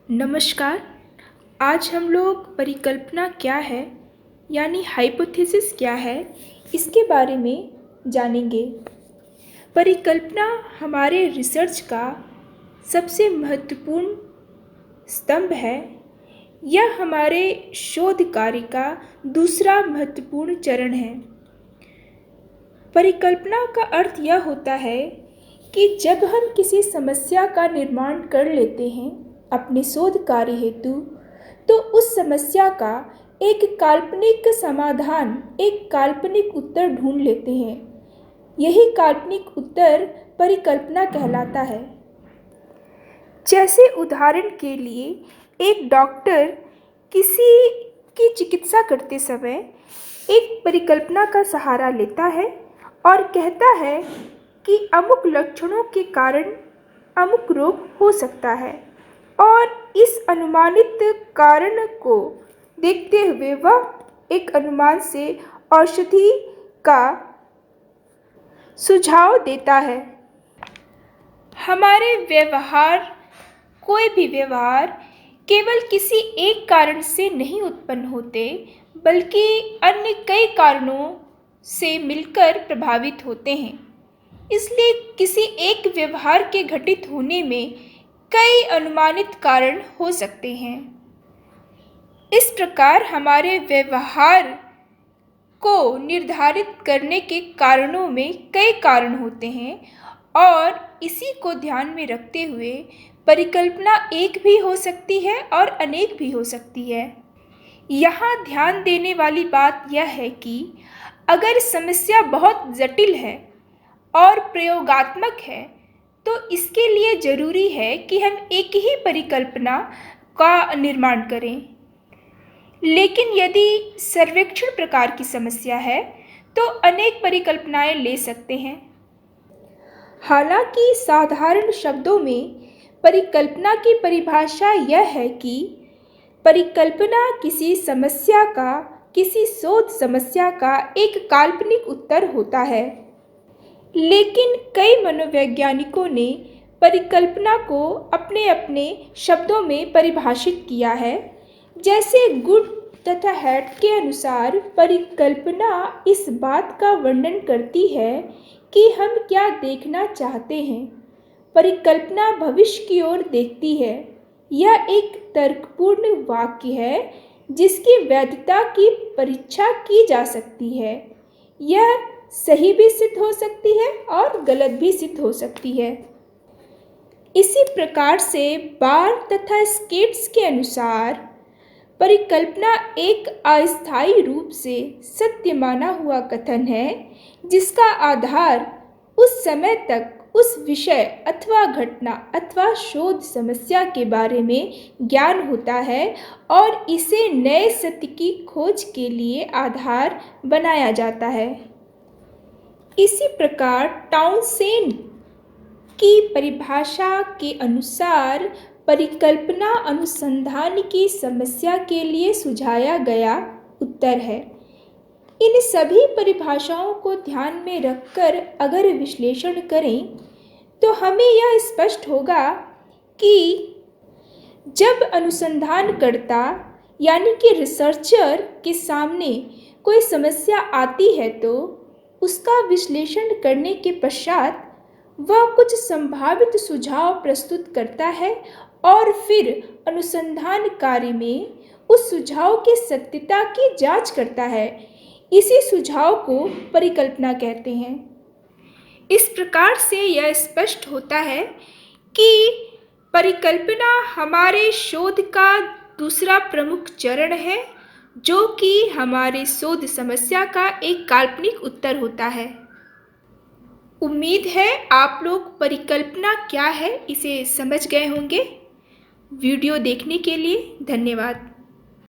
नमस्कार। आज हम लोग परिकल्पना क्या है यानी हाइपोथेसिस क्या है इसके बारे में जानेंगे। परिकल्पना हमारे रिसर्च का सबसे महत्वपूर्ण स्तंभ है। यह हमारे शोध कार्य का दूसरा महत्वपूर्ण चरण है। परिकल्पना का अर्थ यह होता है कि जब हम किसी समस्या का निर्माण कर लेते हैं अपने शोध कार्य हेतु, तो उस समस्या का एक काल्पनिक समाधान, एक काल्पनिक उत्तर ढूंढ लेते हैं। यही काल्पनिक उत्तर परिकल्पना कहलाता है। जैसे उदाहरण के लिए एक डॉक्टर किसी की चिकित्सा करते समय एक परिकल्पना का सहारा लेता है और कहता है कि अमुक लक्षणों के कारण अमुक रोग हो सकता है, और इस अनुमानित कारण को देखते हुए वह एक अनुमान से औषधि का सुझाव देता है। हमारे व्यवहार, कोई भी व्यवहार केवल किसी एक कारण से नहीं उत्पन्न होते, बल्कि अन्य कई कारणों से मिलकर प्रभावित होते हैं। इसलिए किसी एक व्यवहार के घटित होने में कई अनुमानित कारण हो सकते हैं। इस प्रकार हमारे व्यवहार को निर्धारित करने के कारणों में कई कारण होते हैं, और इसी को ध्यान में रखते हुए परिकल्पना एक भी हो सकती है और अनेक भी हो सकती है। यहाँ ध्यान देने वाली बात यह है कि अगर समस्या बहुत जटिल है और प्रयोगात्मक है, तो इसके लिए ज़रूरी है कि हम एक ही परिकल्पना का निर्माण करें। लेकिन यदि सर्वेक्षण प्रकार की समस्या है, तो अनेक परिकल्पनाएं ले सकते हैं। हालांकि साधारण शब्दों में परिकल्पना की परिभाषा यह है कि परिकल्पना किसी समस्या का, किसी शोध समस्या का एक काल्पनिक उत्तर होता है। लेकिन कई मनोवैज्ञानिकों ने परिकल्पना को अपने अपने शब्दों में परिभाषित किया है। जैसे गुड तथा हैट के अनुसार परिकल्पना इस बात का वर्णन करती है कि हम क्या देखना चाहते हैं। परिकल्पना भविष्य की ओर देखती है। यह एक तर्कपूर्ण वाक्य है जिसकी वैधता की परीक्षा की जा सकती है। यह सही भी सिद्ध हो सकती है और गलत भी सिद्ध हो सकती है। इसी प्रकार से बार तथा स्केट्स के अनुसार परिकल्पना एक अस्थायी रूप से सत्य माना हुआ कथन है, जिसका आधार उस समय तक उस विषय अथवा घटना अथवा शोध समस्या के बारे में ज्ञान होता है, और इसे नए सत्य की खोज के लिए आधार बनाया जाता है। इसी प्रकार टाउनसेंड की परिभाषा के अनुसार परिकल्पना अनुसंधान की समस्या के लिए सुझाया गया उत्तर है। इन सभी परिभाषाओं को ध्यान में रखकर अगर विश्लेषण करें, तो हमें यह स्पष्ट होगा कि जब अनुसंधानकर्ता यानी कि रिसर्चर के सामने कोई समस्या आती है, तो उसका विश्लेषण करने के पश्चात वह कुछ संभावित सुझाव प्रस्तुत करता है और फिर अनुसंधान कार्य में उस सुझाव की सत्यता की जांच करता है। इसी सुझाव को परिकल्पना कहते हैं। इस प्रकार से यह स्पष्ट होता है कि परिकल्पना हमारे शोध का दूसरा प्रमुख चरण है, जो कि हमारे शोध समस्या का एक काल्पनिक उत्तर होता है। उम्मीद है आप लोग परिकल्पना क्या है इसे समझ गए होंगे। वीडियो देखने के लिए धन्यवाद।